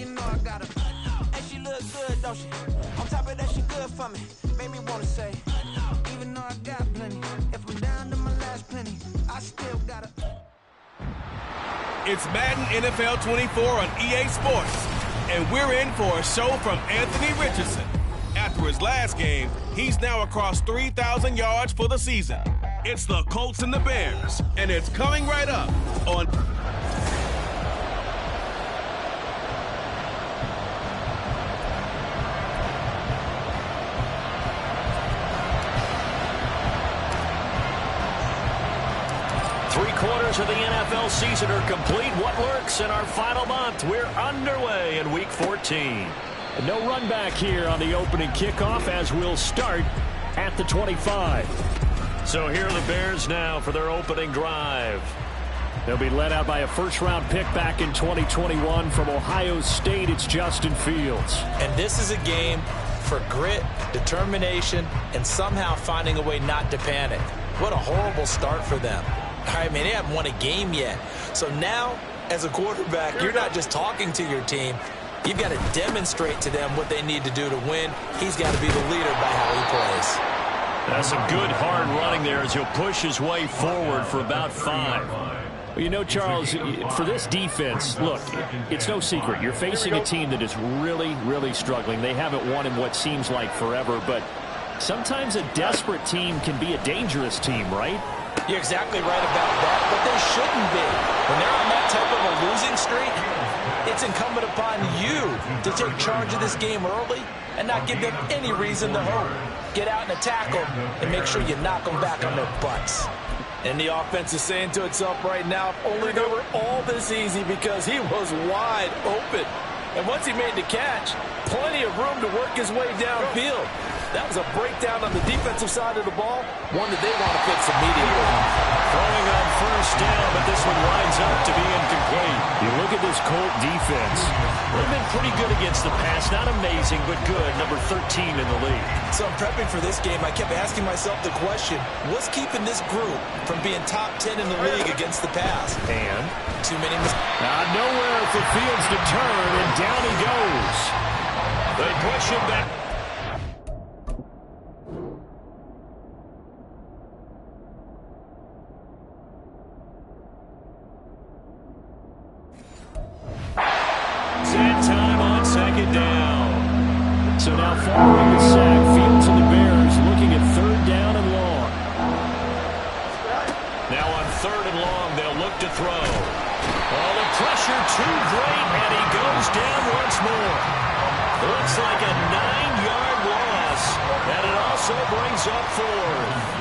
you know I got her. And she look good, don't she? On top of that, she good for me. Made me wanna say, even though I got plenty, if I'm down to my last penny, I still got her. It's Madden NFL 24 on EA Sports, and we're in for a show from Anthony Richardson. After his last game, he's now across 3,000 yards for the season. It's the Colts and the Bears, and it's coming right up on... Three-quarters of the NFL season are complete. What works in our final month? We're underway in Week 14. No run back here on the opening kickoff as we'll start at the 25. So here are the Bears now for their opening drive. They'll be led out by a first-round pick back in 2021 from Ohio State. It's Justin Fields. And this is a game for grit, determination, and somehow finding a way not to panic. What a horrible start for them. I mean, they haven't won a game yet. So now, as a quarterback, you're not just talking to your team. You've got to demonstrate to them what they need to do to win. He's got to be the leader by how he plays. That's some good hard running there as he'll push his way forward for about 5. Well, you know, Charles, for this defense, look, it's no secret. You're facing a team that is really, really struggling. They haven't won in what seems like forever, but sometimes a desperate team can be a dangerous team, right? You're exactly right about that, but they shouldn't be. When they're on that type of a losing streak, it's incumbent upon you to take charge of this game early and not give them any reason to hope. Get out and attack them and make sure you knock them back on their butts. And the offense is saying to itself right now, if only they were all this easy, because he was wide open. And once he made the catch, plenty of room to work his way downfield. That was a breakdown on the defensive side of the ball, one that they want to fix immediately. Throwing on first down, but this one winds up to be incomplete. You look at this Colt defense. They've been pretty good against the pass. Not amazing, but good. Number 13 in the league. So I'm prepping for this game. I kept asking myself the question, what's keeping this group from being top 10 in the league against the pass? And? Too many mistakes. Nowhere for Fields to turn, and down he goes. They push him back. Time on second down. So now following the sack, Fields and the Bears looking at third down and long. Now on third and long, they'll look to throw. Oh, the pressure too great, and he goes down once more. Looks like a 9-yard loss, and it also brings up fourth.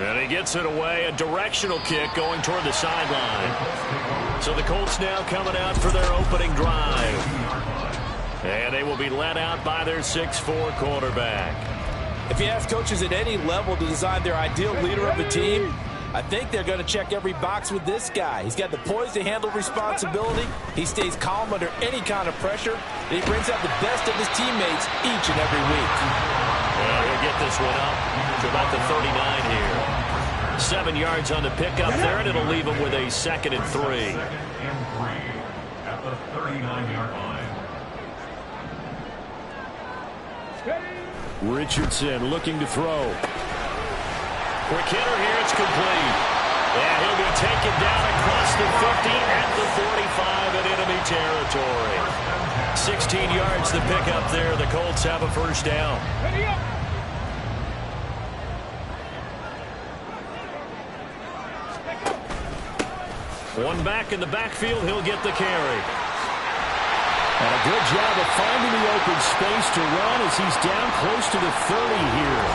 And he gets it away, a directional kick going toward the sideline. So the Colts now coming out for their opening drive. And they will be led out by their 6'4" quarterback. If you ask coaches at any level to design their ideal leader of a team, I think they're going to check every box with this guy. He's got the poise to handle responsibility. He stays calm under any kind of pressure. And he brings out the best of his teammates each and every week. Well, he'll get this one up to about the 39 here. 7 yards on the pickup there, and it'll leave him with a 2nd and 3. At the 39-yard line. Richardson looking to throw. Quick hitter here, it's complete. And he'll be taken down across the 50 at the 45 in enemy territory. 16 yards to pick up there. The Colts have a first down. One back in the backfield, he'll get the carry. And a good job of finding the open space to run as he's down close to the 30 here.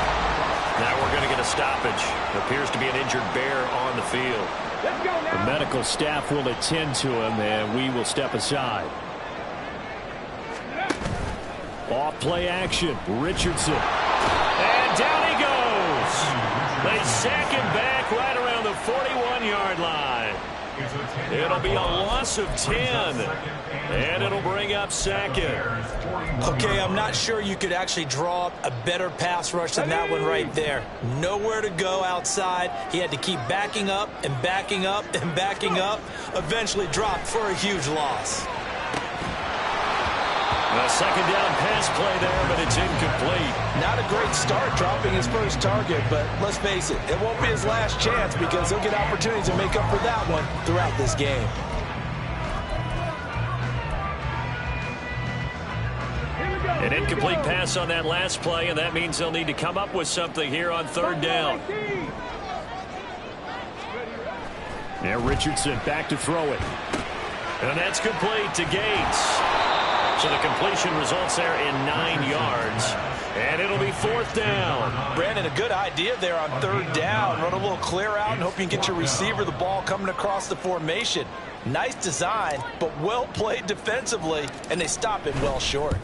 Now we're going to get a stoppage. Appears to be an injured Bear on the field. The medical staff will attend to him, and we will step aside. Off play action, Richardson. And down he goes. They sack him back right around the 41-yard line. It'll be a loss of 10. And it'll bring up second. Okay, I'm not sure you could actually draw up a better pass rush than that one right there. Nowhere to go outside. He had to keep backing up and backing up and backing up. Eventually dropped for a huge loss. A second down pass play there, but it's incomplete. Not a great start dropping his first target, but let's face it, it won't be his last chance because he'll get opportunities to make up for that one throughout this game. An incomplete pass on that last play, and that means they'll need to come up with something here on third down. Now Richardson back to throw it. And that's complete to Gates. So the completion results there in 9 yards. And it'll be fourth down. Brandon, a good idea there on third down. Run a little clear out and hope you can get your receiver the ball coming across the formation. Nice design, but well played defensively, and they stop it well short.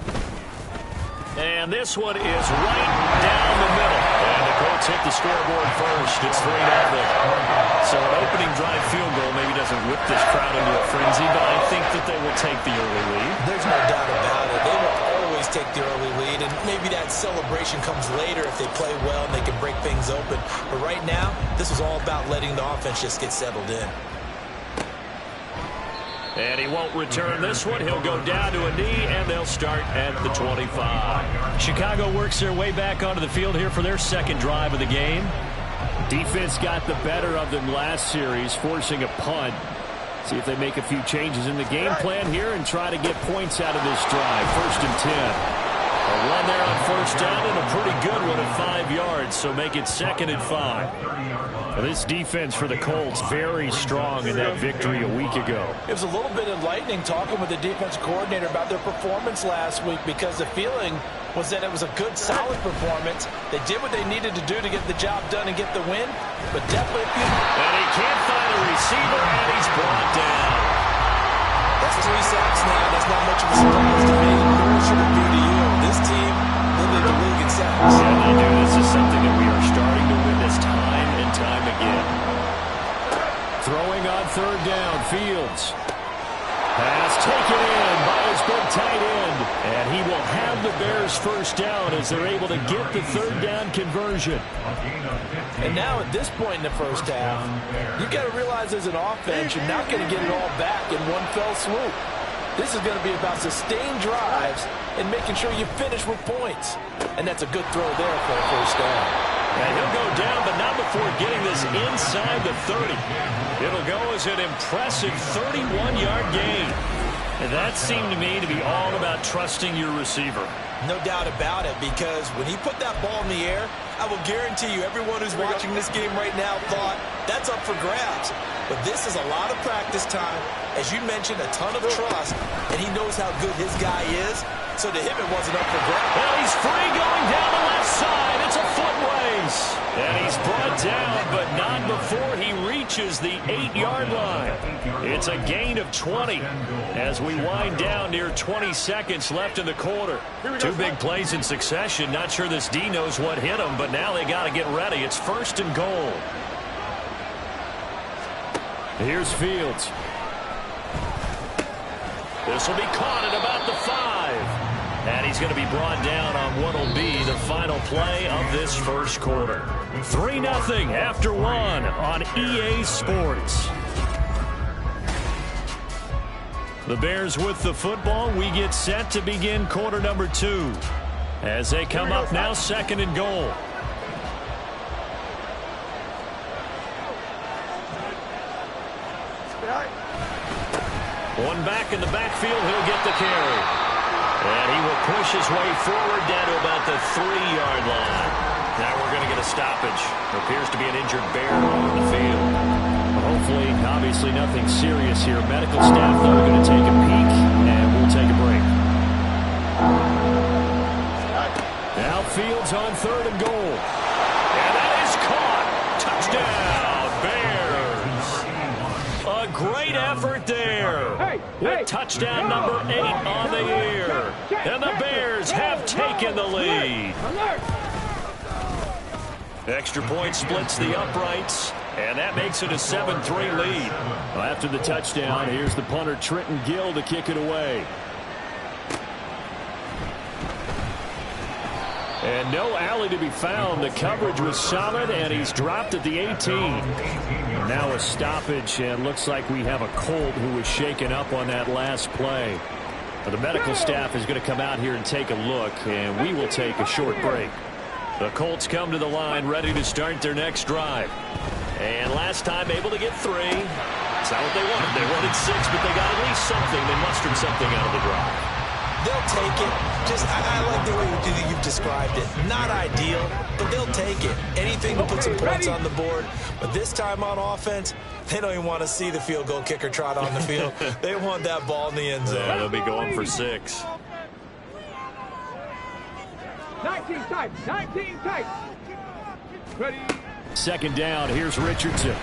And this one is right down the middle. And the Colts hit the scoreboard first. It's 3-0. So an opening drive field goal maybe doesn't whip this crowd into a frenzy, but I think that they will take the early lead. There's no doubt about it. They will always take the early lead, and maybe that celebration comes later if they play well and they can break things open. But right now, this is all about letting the offense just get settled in. And he won't return this one. He'll go down to a knee, and they'll start at the 25. Chicago works their way back onto the field here for their second drive of the game. Defense got the better of them last series, forcing a punt. See if they make a few changes in the game plan here and try to get points out of this drive. 1st and 10. A run there on first down and a pretty good one at 5 yards, so make it 2nd and 5. Now this defense for the Colts very strong in that victory a week ago. It was a little bit enlightening talking with the defense coordinator about their performance last week because the feeling was that it was a good, solid performance. They did what they needed to do to get the job done and get the win, but definitely a few... And he can't find a receiver, and he's brought down. That's 3 sacks now. That's not much of a surprise to me, nor should it be to you. This team, they lead the league in sacks. Yeah, they do. This is something that we are starting to witness time and time again. Throwing on third down, Fields. Pass taken in by his big tight end. And he will have the Bears first down as they're able to get the third down conversion. And now at this point in the first half, you've got to realize as an offense, you're not going to get it all back in one fell swoop. This is going to be about sustained drives and making sure you finish with points. And that's a good throw there for a first down. And he'll go down, but not before getting this inside the 30. It'll go as an impressive 31-yard gain. And that seemed to me to be all about trusting your receiver. No doubt about it, because when he put that ball in the air, I will guarantee you everyone who's watching this game right now thought that's up for grabs. But this is a lot of practice time. As you mentioned, a ton of trust, and he knows how good his guy is. So to him, it wasn't up for grabs. Well, he's free going down the left side. It's a foot race. And he's brought down, but not before he reaches the 8-yard line. It's a gain of 20 as we wind down near 20 seconds left in the quarter. 2 big plays in succession. Not sure this D knows what hit him, but now they got to get ready. It's 1st and goal. Here's Fields. This will be caught at about the 5. And he's going to be brought down on what will be the final play of this first quarter. 3-0 after 1 on EA Sports. The Bears with the football. We get set to begin quarter number 2. As they come up now, 2nd and goal. One back in the backfield, he'll get the carry. And he will push his way forward down to about the 3-yard line. Now we're going to get a stoppage. There appears to be an injured Bear on the field. Hopefully, obviously nothing serious here. Medical staff, though, are going to take a peek, and we'll take a break. Now Fields on 3rd and goal. And that is caught. Touchdown, Bears. A great effort there. With touchdown number 8 on the year. And the Bears have taken the lead. Extra point splits the uprights. And that makes it a 7-3 lead. Well, after the touchdown, here's the punter, Trenton Gill, to kick it away. And no alley to be found. The coverage was solid, and he's dropped at the 18. Now a stoppage, and looks like we have a Colt who was shaken up on that last play. The medical staff is going to come out here and take a look, and we will take a short break. The Colts come to the line, ready to start their next drive. And last time able to get 3. It's not what they wanted. They wanted 6, but they got at least something. They mustered something out of the drive. They'll take it. I like the way you've described it. Not ideal, but they'll take it. Anything to put some points on the board. But this time on offense, they don't even want to see the field goal kicker trot on the field. They want that ball in the end zone. They'll be going for 6. 19 tight. 19 tight. Ready. Second down. Here's Richardson.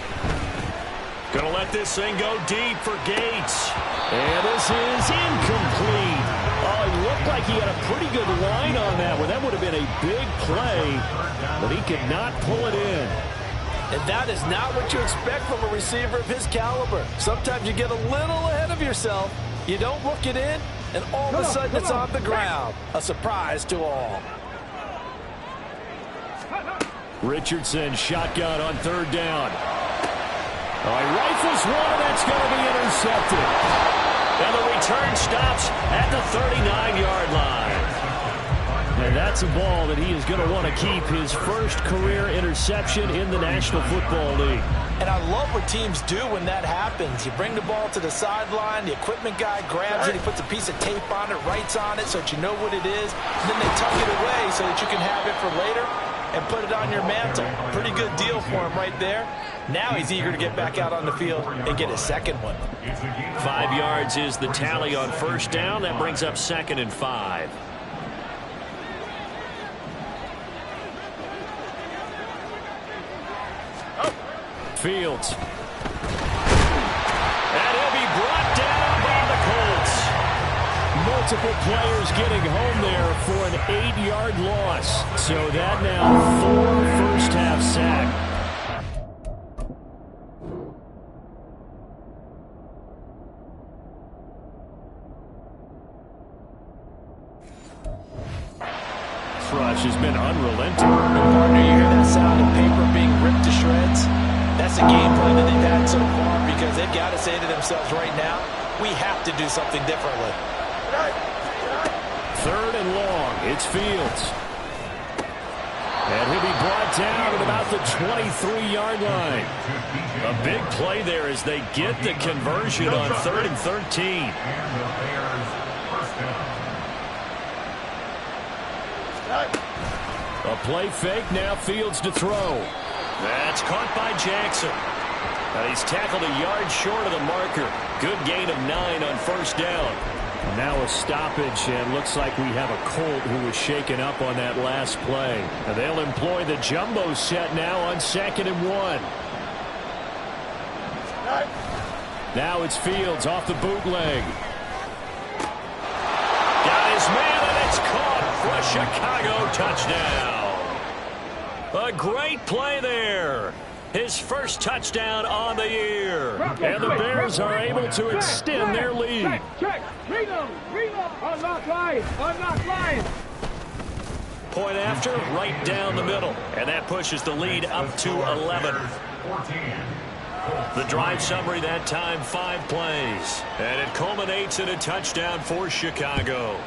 Gonna let this thing go deep for Gates. And this is incomplete. Oh, it looked like he had a pretty good line on that one. That would have been a big play, but he could not pull it in. And that is not what you expect from a receiver of his caliber. Sometimes you get a little ahead of yourself. You don't look it in, and all of a sudden it's on the ground. A surprise to all. Richardson shotgun on third down. He rifles one, and that's going to be intercepted. And the return stops at the 39-yard line. And that's a ball that he is going to want to keep, his first career interception in the National Football League. And I love what teams do when that happens. You bring the ball to the sideline, the equipment guy grabs it, he puts a piece of tape on it, writes on it so that you know what it is, and then they tuck it away so that you can have it for later and put it on your mantle. Pretty good deal for him right there. Now he's eager to get back out on the field and get his second one. 5 yards is the tally on first down. That brings up 2nd and 5. Fields. And he'll be brought down by the Colts. Multiple players getting home there for an 8-yard loss. So that now 4 first-half sacks. Rush has been unrelenting. Partner, you hear that sound of paper being ripped to shreds? That's the game plan that they've had so far, because they've got to say to themselves right now, we have to do something differently. 3rd and long. It's Fields. And he'll be brought down at about the 23-yard line. A big play there as they get the conversion on 3rd and 13. A play fake, now Fields to throw. That's caught by Jackson. He's tackled a yard short of the marker. Good gain of 9 on first down. Now a stoppage, and looks like we have a Colt who was shaken up on that last play. And they'll employ the jumbo set now on 2nd and 1. Now it's Fields off the bootleg. Got his man, and it's caught for a Chicago touchdown. A great play there. His first touchdown on the year. And the Bears are able to extend their lead. Check. Reload. Unlock line. Point after, right down the middle. And that pushes the lead up to 11. The drive summary that time, 5 plays. And it culminates in a touchdown for Chicago.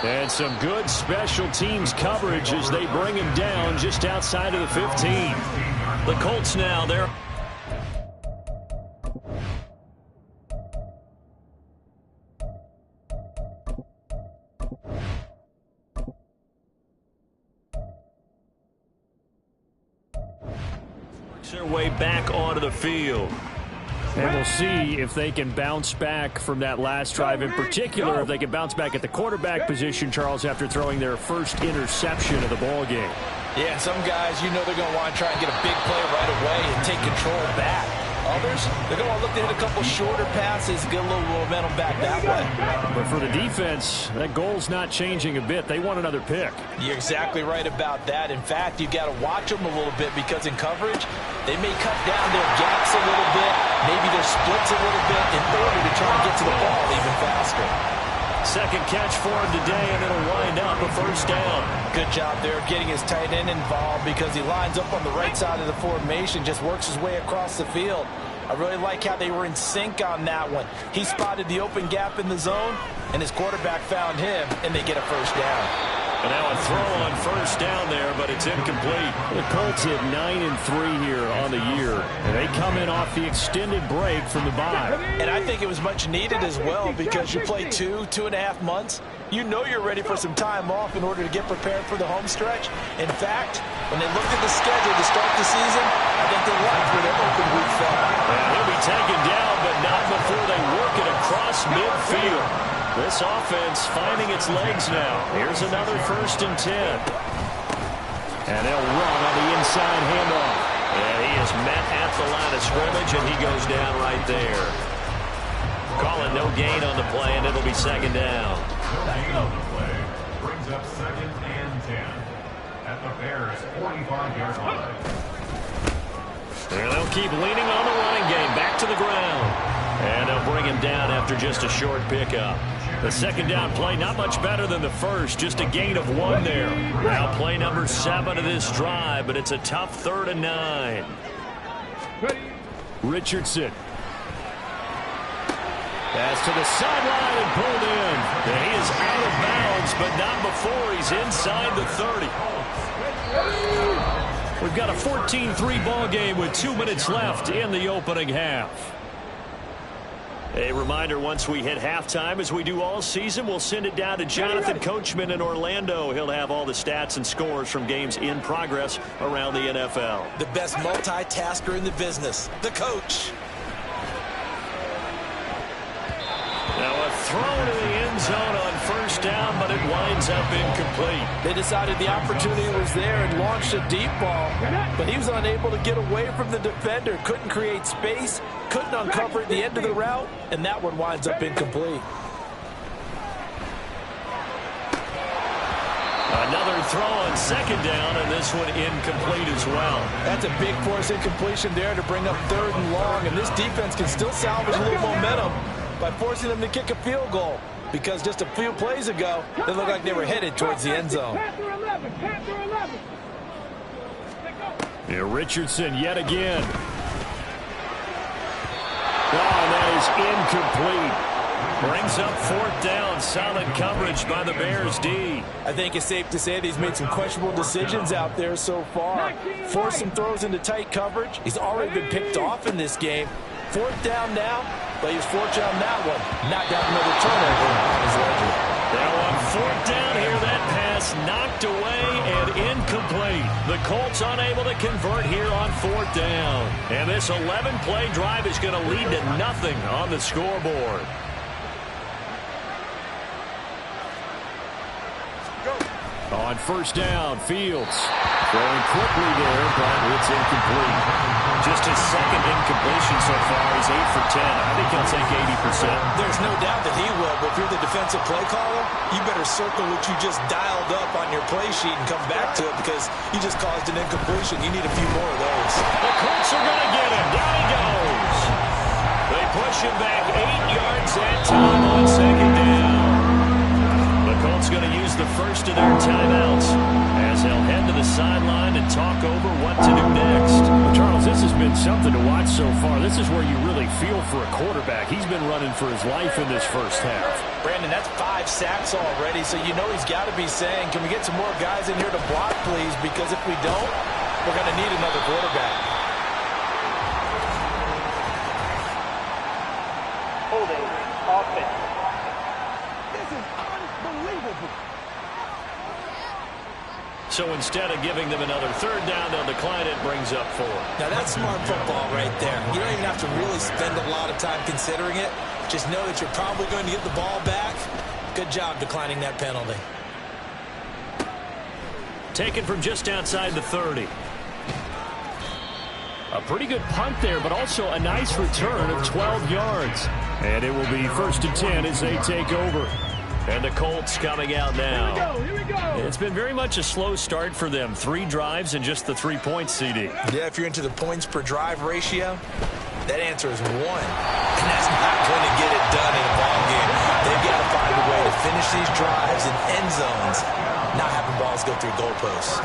And some good special teams coverage as they bring him down just outside of the 15. The Colts now, they're... works their way back onto the field. And we'll see if they can bounce back from that last drive, in particular if they can bounce back at the quarterback position, Charles, after throwing their first interception of the ballgame. Yeah, some guys, you know they're going to want to try and get a big play right away and take control back. Others, they're going to look to hit a couple shorter passes, get a little momentum back that way. But for the defense, that goal's not changing a bit. They want another pick. You're exactly right about that. In fact, you've got to watch them a little bit because in coverage, they may cut down their gaps a little bit, maybe their splits a little bit in order to try to get to the ball even faster. Second catch for him today, and it'll wind up a first down. Good job there getting his tight end involved because he lines up on the right side of the formation, just works his way across the field. I really like how they were in sync on that one. He spotted the open gap in the zone, and his quarterback found him, and they get a first down. And now a throw on first down there, but it's incomplete. The Colts hit 9-3 here on the year, and they come in off the extended break from the bye. And I think it was much needed as well because you play 2.5 months. You know you're ready for some time off in order to get prepared for the home stretch. In fact, when they looked at the schedule to start the season, I think they liked where their open week fell. And he'll be taken down, but not before they work it across midfield. This offense finding its legs now. Here's another 1st and 10. And they'll run on the inside handoff. And he is met at the line of scrimmage, and he goes down right there. Calling no gain on the play, and it'll be second down. The play brings up 2nd and 10 at the Bears' 45-yard line. And they'll keep leaning on the running game. Back to the ground. And they'll bring him down after just a short pickup. The second down play, not much better than the first, just a gain of 1 there. Now play number 7 of this drive, but it's a tough 3rd and 9. Richardson. Pass to the sideline and pulled in. And he is out of bounds, but not before he's inside the 30. We've got a 14-3 ball game with 2 minutes left in the opening half. A reminder, once we hit halftime, as we do all season, we'll send it down to Jonathan Coachman in Orlando. He'll have all the stats and scores from games in progress around the NFL. The best multitasker in the business, the coach. Now a throw to the end zone on first down, but it winds up incomplete. They decided the opportunity was there and launched a deep ball, but he was unable to get away from the defender. Couldn't create space, couldn't uncover at the end of the route, and that one winds up incomplete. Another throw on second down, and this one incomplete as well. That's a big force incompletion there to bring up 3rd and long, and this defense can still salvage a little momentum by forcing them to kick a field goal, because just a few plays ago, they looked like they were headed towards the end zone. Yeah, Richardson yet again. Oh, that is incomplete. Brings up 4th down. Solid coverage by the Bears D. I think it's safe to say that he's made some questionable decisions out there so far. Forced some throws into tight coverage. He's already been picked off in this game. 4th down now, but he was fortunate on that one. Knocked out another turnover on his ledger. Now on 4th down here, that pass knocked away and incomplete. The Colts unable to convert here on 4th down. And this 11-play drive is going to lead to nothing on the scoreboard. On first down, Fields throwing quickly there, but it's incomplete. Just his 2nd incompletion so far. He's 8 for 10. I think he'll take 80%. There's no doubt that he will, but if you're the defensive play caller, you better circle what you just dialed up on your play sheet and come back to it because you just caused an incompletion. You need a few more of those. The Colts are going to get him. Down he goes. They push him back 8 yards that time on second down. The Colts going to use the first of their timeouts as they'll head to the sideline and talk over what to do next. Well, Charles, this has been something to watch so far. This is where you really feel for a quarterback. He's been running for his life in this first half. Brandon, that's 5 sacks already, so you know he's got to be saying, can we get some more guys in here to block, please? Because if we don't, we're going to need another quarterback. Holding offense. This is unbelievable. So instead of giving them another 3rd down, they'll decline it, brings up 4. Now that's smart football right there. You don't even have to really spend a lot of time considering it. Just know that you're probably going to get the ball back. Good job declining that penalty. Taken from just outside the 30. A pretty good punt there, but also a nice return of 12 yards. And it will be 1st and 10 as they take over. And the Colts coming out now. Here we go. It's been very much a slow start for them. 3 drives and just the 3 points, CD. Yeah, if you're into the points per drive ratio, that answer is 1. And that's not going to get it done in a ball game. They've got to find a way to finish these drives in end zones, not having balls go through goalposts.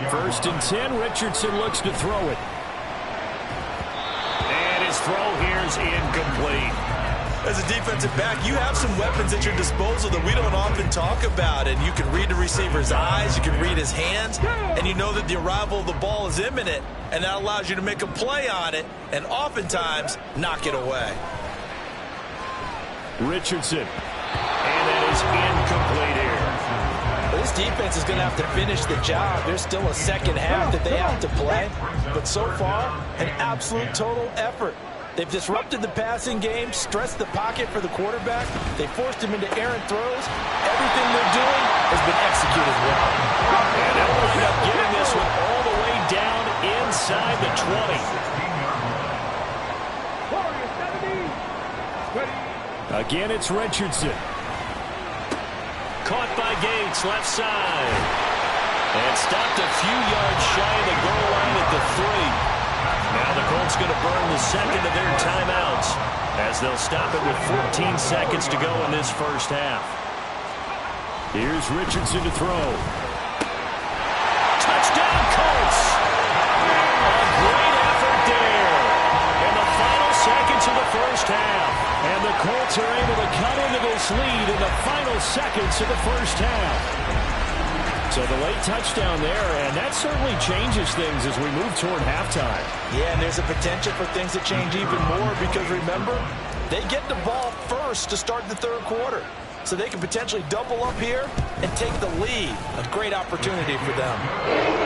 1st and 10, Richardson looks to throw it. And his throw here is incomplete. As a defensive back, you have some weapons at your disposal that we don't often talk about. And you can read the receiver's eyes, you can read his hands, and you know that the arrival of the ball is imminent, and that allows you to make a play on it and oftentimes knock it away. Richardson. And that is incomplete here. But this defense is going to have to finish the job. There's still a second half that they have to play. But so far, an absolute total effort. They've disrupted the passing game, stressed the pocket for the quarterback. They forced him into errant throws. Everything they're doing has been executed well. And they'll wind up getting this one all the way down inside the 20. Again, it's Richardson. Caught by Gates, left side. And stopped a few yards shy of the goal line at the 3. Now the Colts going to burn the second of their timeouts as they'll stop it with 14 seconds to go in this first half. Here's Richardson to throw. Touchdown, Colts! A great effort there in the final seconds of the first half. And the Colts are able to cut into this lead in the final seconds of the first half. So the late touchdown there, and that certainly changes things as we move toward halftime. Yeah, and there's a potential for things to change even more because, remember, they get the ball first to start the third quarter. So they can potentially double up here and take the lead. A great opportunity for them.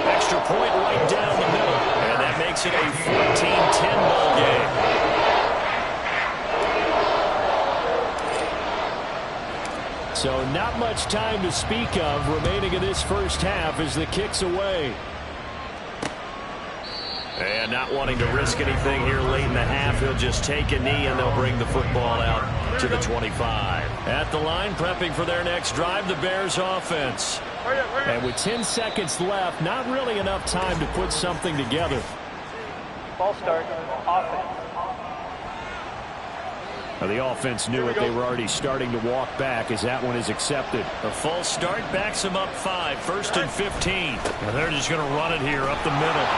Extra point right down the middle, and that makes it a 14-10 ball game. So not much time to speak of remaining in this first half as the kick's away. And not wanting to risk anything here late in the half, he'll just take a knee and they'll bring the football out to the 25. At the line, prepping for their next drive, the Bears offense. And with 10 seconds left, not really enough time to put something together. Ball start, offense. The offense knew it. They were already starting to walk back as that one is accepted. A false start backs them up 5. 1st and 15. And they're just going to run it here up the middle.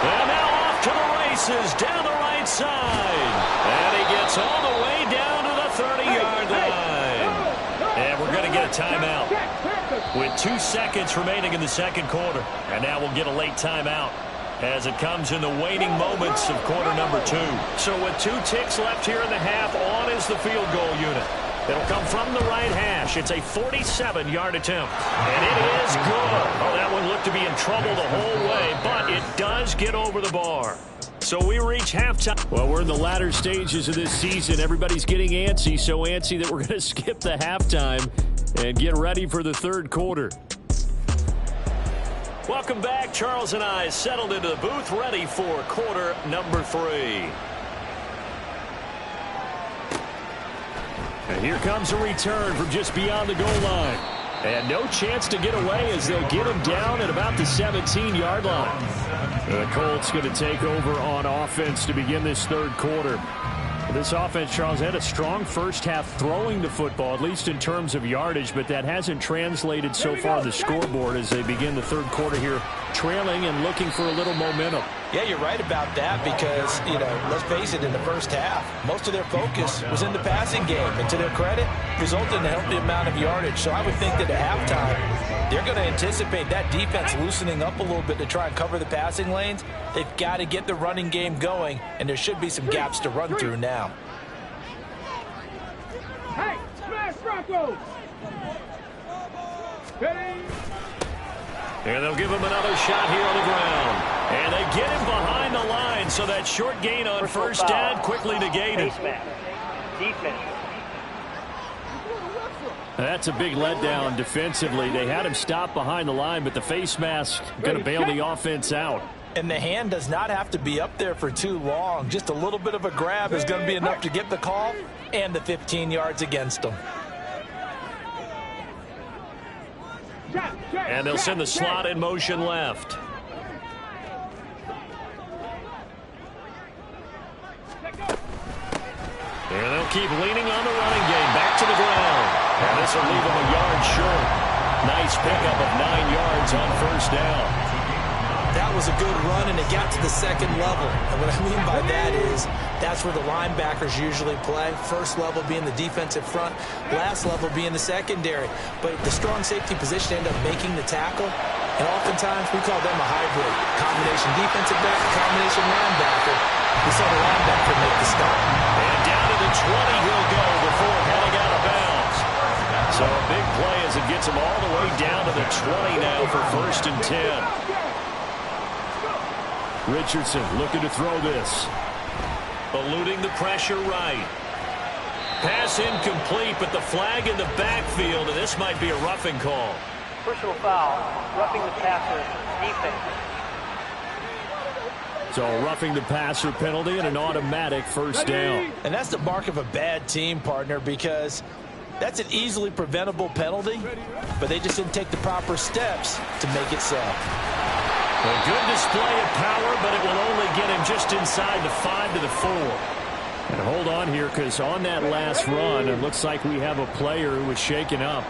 And now off to the races down the right side. And he gets all the way down to the 30-yard line. And we're going to get a timeout with 2 seconds remaining in the second quarter. And now we'll get a late timeout as it comes in the waning moments of quarter number 2. So with 2 ticks left here in the half, on is the field goal unit. It'll come from the right hash. It's a 47-yard attempt. And it is good. Oh, that one looked to be in trouble the whole way, but it does get over the bar. So we reach halftime. Well, we're in the latter stages of this season. Everybody's getting antsy, so antsy that we're going to skip the halftime and get ready for the third quarter. Welcome back. Charles and I settled into the booth, ready for quarter number 3. And here comes a return from just beyond the goal line. And no chance to get away as they'll get him down at about the 17-yard line. The Colts going to take over on offense to begin this third quarter. This offense, Charles, had a strong first half throwing the football, at least in terms of yardage, but that hasn't translated so far on the scoreboard as they begin the third quarter here, trailing and looking for a little momentum. Yeah, you're right about that because, let's face it, in the first half, most of their focus was in the passing game. And to their credit, resulted in a healthy amount of yardage. So I would think that at halftime, they're going to anticipate that defense loosening up a little bit to try and cover the passing lanes. They've got to get the running game going, and there should be some gaps to run through now. Hey, smash Broncos! Ready? And they'll give him another shot here on the ground. And they get him behind the line, so that short gain on first down quickly negated. Defense. That's a big letdown defensively. They had him stop behind the line, but the face mask going to bail the offense out. And the hand does not have to be up there for too long. Just a little bit of a grab is going to be enough to get the call and the 15 yards against them. And they'll send the slot in motion left. And they'll keep leaning on the running game. Back to the ground. And this will leave them a yard short. Nice pickup of 9 yards on first down. That was a good run, and it got to the second level. And what I mean by that is that's where the linebackers usually play. First level being the defensive front, last level being the secondary. But the strong safety position ended up making the tackle, and oftentimes we call them a hybrid. Combination defensive back, combination linebacker. We saw the linebacker make the stop. And down to the 20 he'll go before heading out of bounds. So a big play as it gets him all the way down to the 20 now for 1st and 10. Richardson looking to throw this. Eluding the pressure right. Pass incomplete, but the flag in the backfield, and this might be a roughing call. Personal foul, roughing the passer, defense. So a roughing the passer penalty and an automatic first down. And that's the mark of a bad team, partner, because that's an easily preventable penalty, but they just didn't take the proper steps to make it so. A good display of power, but it will only get him just inside the 5 to the 4. And hold on here, because on that last run, it looks like we have a player who was shaken up.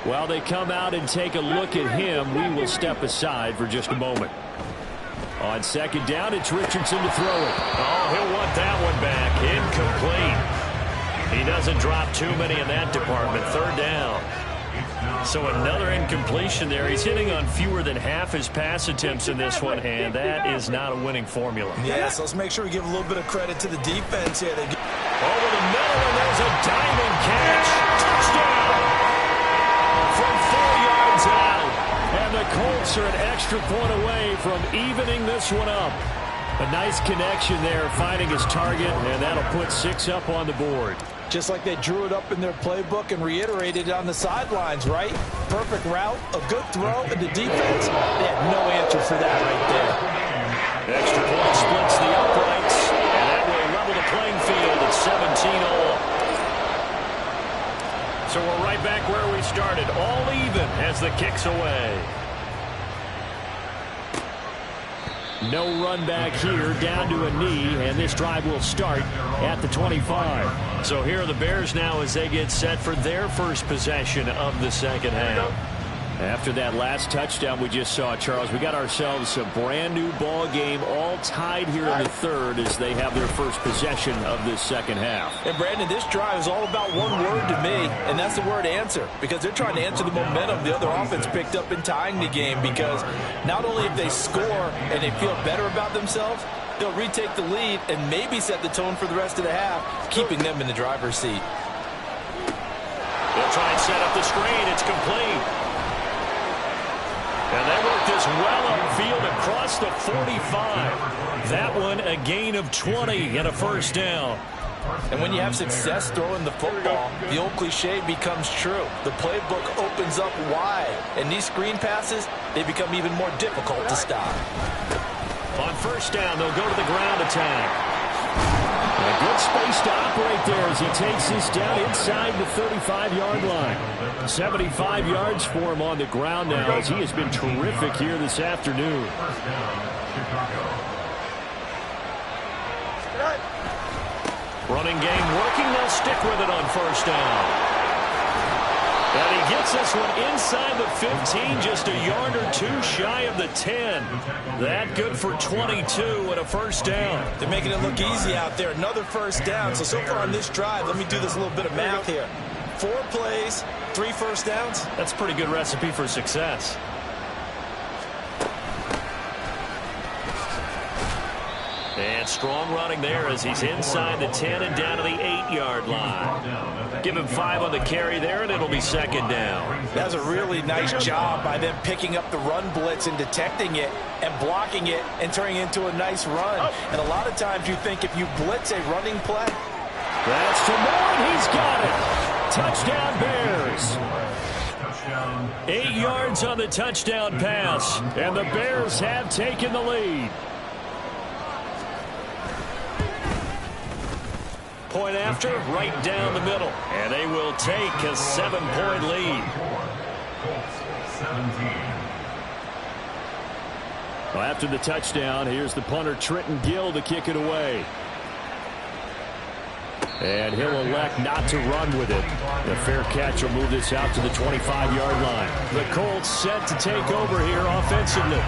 While they come out and take a look at him, we will step aside for just a moment. On 2nd down, it's Richardson to throw it. Oh, he'll want that one back. Incomplete. He doesn't drop too many in that department. 3rd down. So another incompletion there. He's hitting on fewer than half his pass attempts in this one, and that is not a winning formula. Yeah, so let's make sure we give a little bit of credit to the defense here. Over the middle, and there's a diving catch. Touchdown! From 4 yards out. And the Colts are an extra point away from evening this one up. A nice connection there, finding his target, and that'll put 6 up on the board. Just like they drew it up in their playbook and reiterated it on the sidelines, right? Perfect route, a good throw, and the defense, they had no answer for that right there. Extra point splits the uprights, and that will level the playing field at 17 all. So we're right back where we started, all even as the kick's away. No run back here, down to a knee, and this drive will start at the 25. So here are the Bears now as they get set for their first possession of the second half. After that last touchdown we just saw, Charles, we got ourselves a brand new ball game, all tied here in the 3rd as they have their first possession of this second half. And Brandon, this drive is all about one word to me, and that's the word answer, because they're trying to answer the momentum the other offense picked up in tying the game, because not only if they score and they feel better about themselves, they'll retake the lead and maybe set the tone for the rest of the half, keeping them in the driver's seat. They'll try and set up the screen. It's complete. And they work this well upfield across the 45. That one a gain of 20 and a first down. And when you have success throwing the football, the old cliche becomes true. The playbook opens up wide, and these screen passes, they become even more difficult to stop. On first down, they'll go to the ground attack. A good space to operate there as he takes this down inside the 35-yard line. 75 yards for him on the ground now as he has been terrific here this afternoon. Running game working. They'll stick with it on first down. And he gets this one inside the 15, just a yard or two shy of the 10. That good for 22 and a first down. They're making it look easy out there. Another first down. So far on this drive, let me do this little bit of math here. 4 plays, 3 first downs. That's a pretty good recipe for success. And strong running there as he's inside the 10 and down to the 8-yard line. Give him 5 on the carry there, and it'll be second down. That's a really nice job by them picking up the run blitz and detecting it and blocking it and turning it into a nice run. And a lot of times you think if you blitz a running play. That's to Moore, and he's got it. Touchdown Bears. touchdown. 8 yards on the touchdown pass, and the Bears have taken the lead. Point after, right down the middle, and they will take a 7-point lead. Colts 17. Well, after the touchdown, here's the punter Trenton Gill to kick it away. And he'll elect not to run with it. The fair catch will move this out to the 25-yard line. The Colts set to take over here offensively.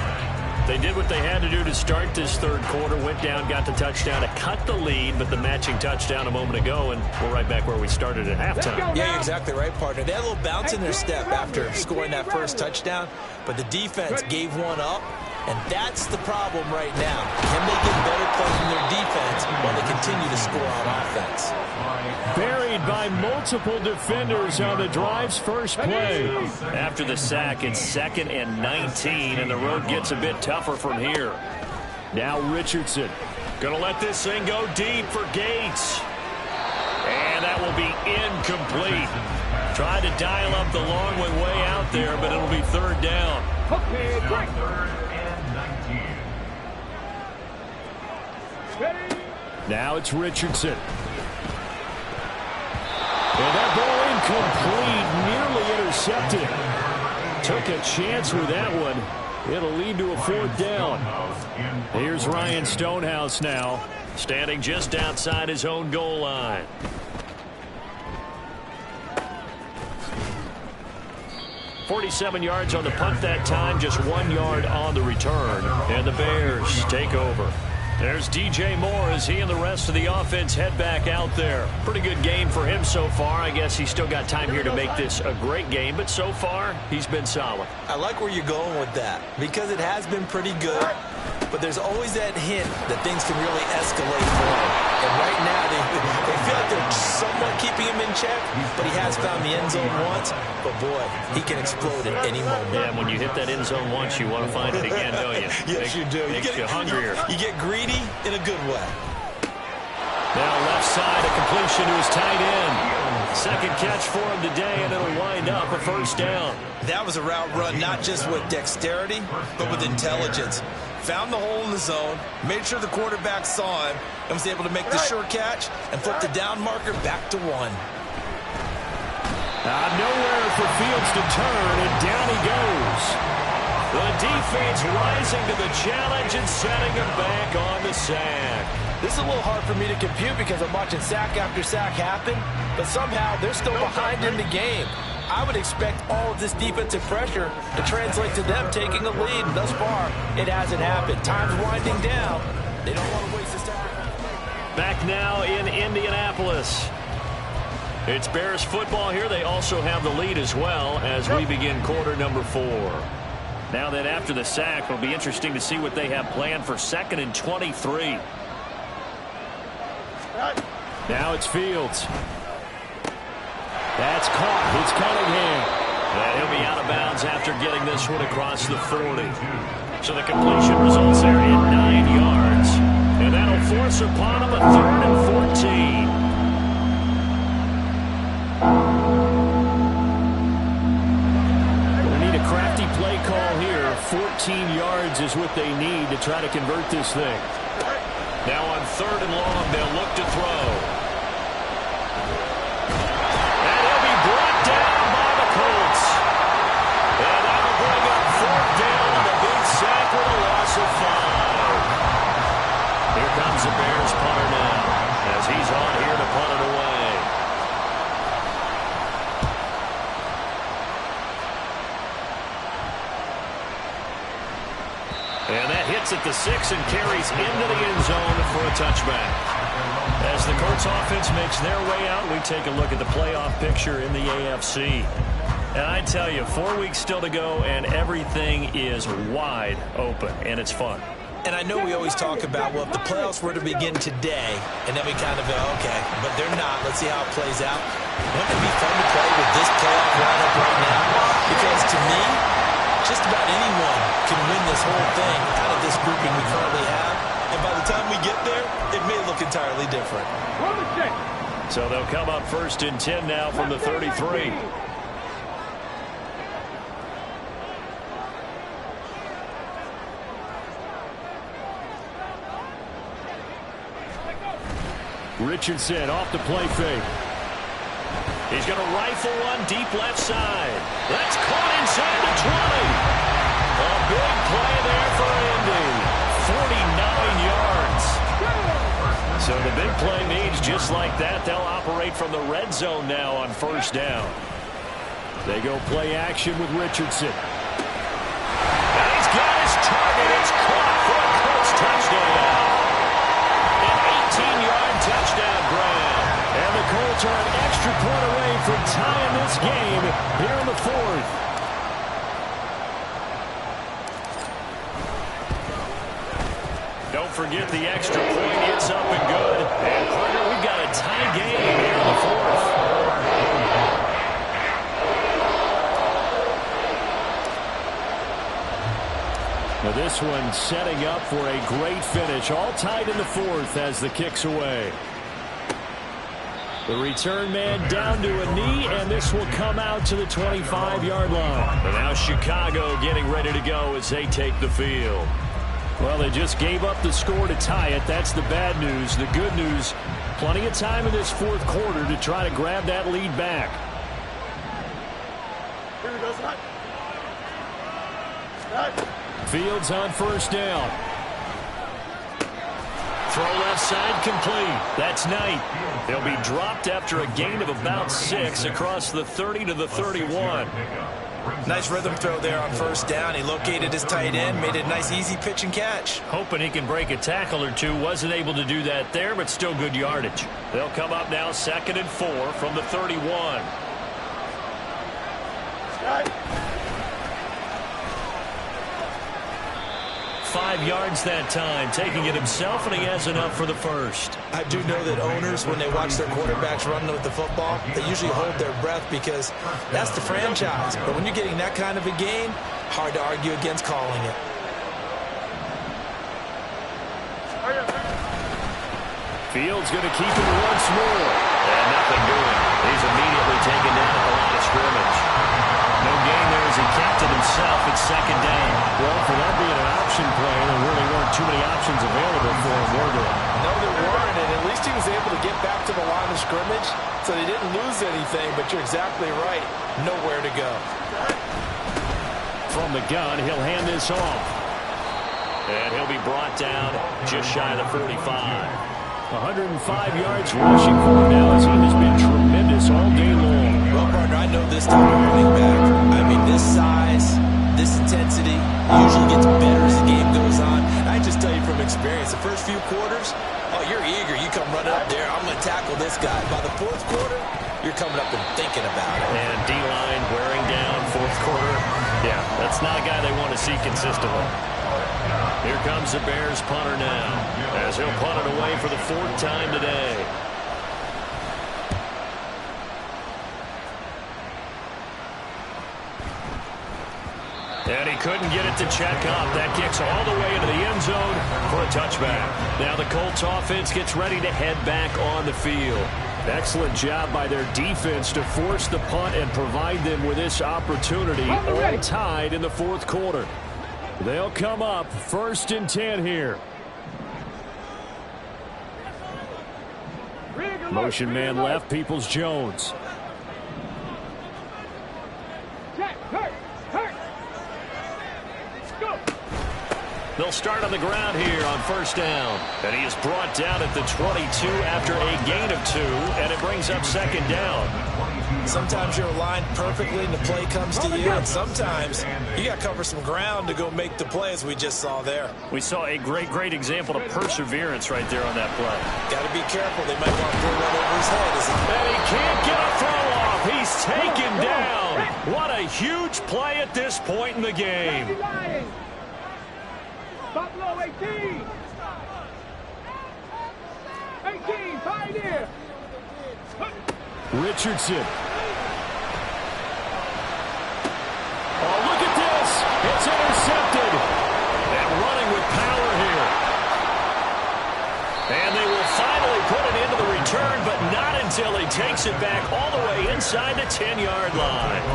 They did what they had to do to start this third quarter, went down, got the touchdown to cut the lead, but the matching touchdown a moment ago, and we're right back where we started at halftime. Yeah, you're exactly right, partner. They had a little bounce in their step after scoring that first touchdown, but the defense gave one up, and that's the problem right now. Can they get better play from their defense while they continue to score on offense? Buried by multiple defenders on the drive's first play. After the sack, it's 2nd and 19, and the road gets a bit tougher from here. Now Richardson. Gonna let this thing go deep for Gates. And that will be incomplete. Tried to dial up the long way out there, but it'll be third down. Okay, great. 3rd and 19. Now it's Richardson. And that ball incomplete, nearly intercepted. Took a chance with that one. It'll lead to a 4th down. Here's Ryan Stonehouse now, standing just outside his own goal line. .47 yards on the punt that time, just 1 yard on the return. And the Bears take over. There's DJ Moore as he and the rest of the offense head back out there. Pretty good game for him so far. I guess he's still got time here to make this a great game, but so far he's been solid. I like where you're going with that because it has been pretty good, but there's always that hint that things can really escalate for him. And right now they feel like they're somewhat keeping him in check, but he has found the end zone once. But boy, he can explode at any moment. Yeah, when you hit that end zone once, you want to find it again, don't you? Yes, you do. Makes you hungrier. You get greedy in a good way. Now left side, a completion to his tight end. Second catch for him today, and it'll wind up a first down. That was a route run not just with dexterity, but with intelligence. Found the hole in the zone, made sure the quarterback saw him, and was able to make the sure catch and flip the down marker back to 1. Nowhere for Fields to turn, and down he goes. The defense rising to the challenge and setting him back on the sack. This is a little hard for me to compute because I'm watching sack after sack happen, but somehow they're still behind in the game. I would expect all of this defensive pressure to translate to them taking a lead, and thus far, it hasn't happened. Time's winding down. They don't want to waste this time. Back now in Indianapolis. It's Bears football here. They also have the lead as well as we begin quarter number 4. Now that after the sack, it'll be interesting to see what they have planned for 2nd and 23. Now it's Fields. That's caught. It's Cunningham. And he'll be out of bounds after getting this one across the 40. So the completion results there in 9 yards. And that'll force upon him a 3rd and 14. They need a crafty play call here. 14 yards is what they need to try to convert this thing. Now on 3rd and long, they'll look to throw. And he'll be brought down by the Colts. And that'll bring up 4th down on the big sack with a loss of 5. Here comes the Bears punter now as he's on here to punt it away. And that hits at the 6 and carries into the end zone for a touchback. As the Colts offense makes their way out, we take a look at the playoff picture in the AFC. And I tell you, 4 weeks still to go, and everything is wide open, and it's fun. And I know we always talk about, well, if the playoffs were to begin today, and then we kind of go, okay, but they're not. Let's see how it plays out. Wouldn't it be fun to play with this playoff lineup right now? Because to me, just about anyone can win this whole thing out of this grouping we currently have. And by the time we get there, it may look entirely different. So they'll come up 1st and 10 now from the 33. Richardson off the play fake. He's going to rifle one deep left side. That's caught inside the 20. A big play there for Indy. 49 yards. So the big play means just like that, they'll operate from the red zone now on first down. They go play action with Richardson. And he's got his target. It's caught for a Colts touchdown. An 18-yard touchdown grab. And the Colts are an extra point away from tying this game here in the fourth. Don't forget the extra point. It's up and good. And, partner, we've got a tie game here in the fourth. Now this one setting up for a great finish. All tied in the fourth as the kick's away. The return man down to a knee, and this will come out to the 25-yard line. And now Chicago getting ready to go as they take the field. Well, they just gave up the score to tie it. That's the bad news. The good news, plenty of time in this fourth quarter to try to grab that lead back. Here he goes, Fields on first down. Throw left side complete. That's Knight. They'll be dropped after a gain of about 6 across the 30 to the 31. Nice rhythm throw there on first down. He located his tight end, made it a nice easy pitch and catch. Hoping he can break a tackle or two. Wasn't able to do that there, but still good yardage. They'll come up now 2nd and 4 from the 31. 5 yards that time, taking it himself, and he has enough for the first. I do know that owners, when they watch their quarterbacks run with the football, they usually hold their breath because that's the franchise. But when you're getting that kind of a game, hard to argue against calling it. Fields going to keep it once more. And nothing doing. He's immediately taken down at the line of scrimmage. No gain there as he kept it himself at 2nd down. Well, for that being an option play, there really weren't too many options available for him, were there? No, there weren't, and at least he was able to get back to the line of scrimmage, so they didn't lose anything, but you're exactly right. Nowhere to go. From the gun, he'll hand this off. And he'll be brought down just shy of the 45. 105 yards rushing for him now. His team has been tremendous all day long. Well, partner, I know this type of running back. I mean, this size, this intensity usually gets better as the game goes on. I just tell you from experience, the first few quarters, oh, you're eager. You come running up there. I'm going to tackle this guy. By the fourth quarter, you're coming up and thinking about it. And D-line wearing down fourth quarter. Yeah, that's not a guy they want to see consistently. Here comes the Bears punter now, as he'll punt it away for the 4th time today. And he couldn't get it to check up. That kicks all the way into the end zone for a touchback. Now the Colts offense gets ready to head back on the field. Excellent job by their defense to force the punt and provide them with this opportunity, all tied in the 4th quarter. They'll come up 1st and 10 here. Motion man left, Peoples-Jones. They'll start on the ground here on first down. And he is brought down at the 22 after a gain of 2, and it brings up 2nd down. Sometimes you're aligned perfectly and the play comes to you, and sometimes you got to cover some ground to go make the play, as we just saw there. We saw a great example of perseverance right there on that play. Got to be careful. They might want to throw one over his head. And he can't get a throw off. He's taken down. What a huge play at this point in the game. Buffalo 18. 18, Pioneer. Richardson. Oh, look at this. It's intercepted. And running with power here. And they will finally put it into the return, but not until he takes it back all the way inside the 10-yard line.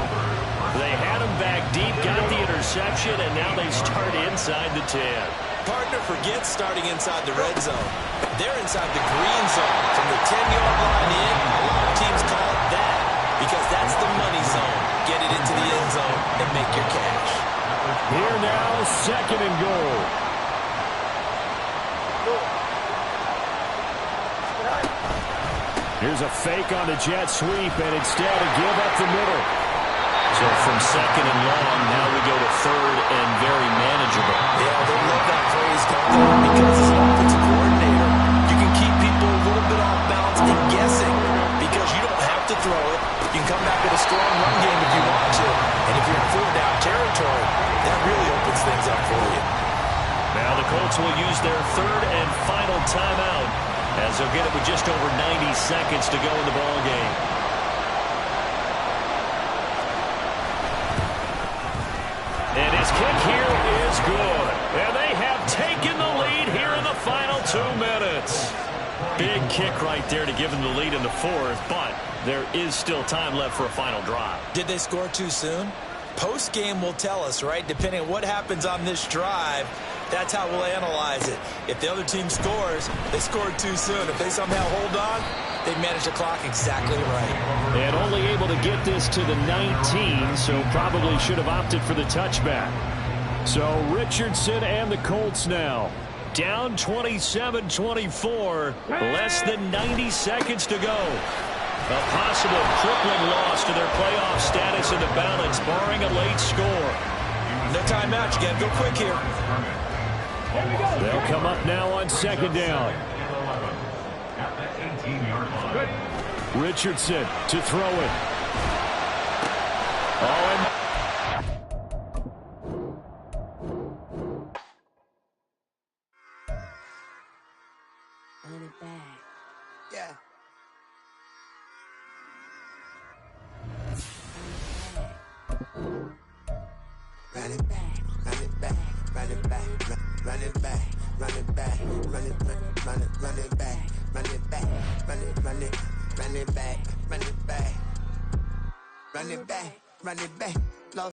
They had him back deep, got the interception, and now they start inside the 10. Partner, forget starting inside the red zone. They're inside the green zone. From the 10-yard line in, a lot of teams call it that because that's the money zone. Get it into the end zone and make your cash. Here now, 2nd and goal. Here's a fake on the jet sweep, and instead a give up the middle. So from 2nd and long, now we go to 3rd and very manageable. Yeah, they love that phrase, don't they? Because as an offensive coordinator, you can keep people a little bit off balance and guessing because you don't have to throw it. You can come back with a strong run game if you want to. And if you're in 4-down territory, that really opens things up for you. Now the Colts will use their 3rd and final timeout as they'll get it with just over 90 seconds to go in the ballgame. And his kick here is good. And they have taken the lead here in the final 2 minutes. Big kick right there to give them the lead in the 4th, but there is still time left for a final drive. Did they score too soon? Post-game will tell us, right? Depending on what happens on this drive, that's how we'll analyze it. If the other team scores, they scored too soon. If they somehow hold on, they manage the clock exactly right. And only able to get this to the 19, so probably should have opted for the touchback. So Richardson and the Colts now down 27-24, less than 90 seconds to go. A possible crippling loss to their playoff status in the balance, barring a late score. No timeout. You got to go quick here. They'll come up now on 2nd down. Richardson to throw it. Oh, and run it back. Yeah. Run it back, run it back, run it back, run it back, run it back, run it back, run it back, run it back, run it back, run it back, run it back, run it back.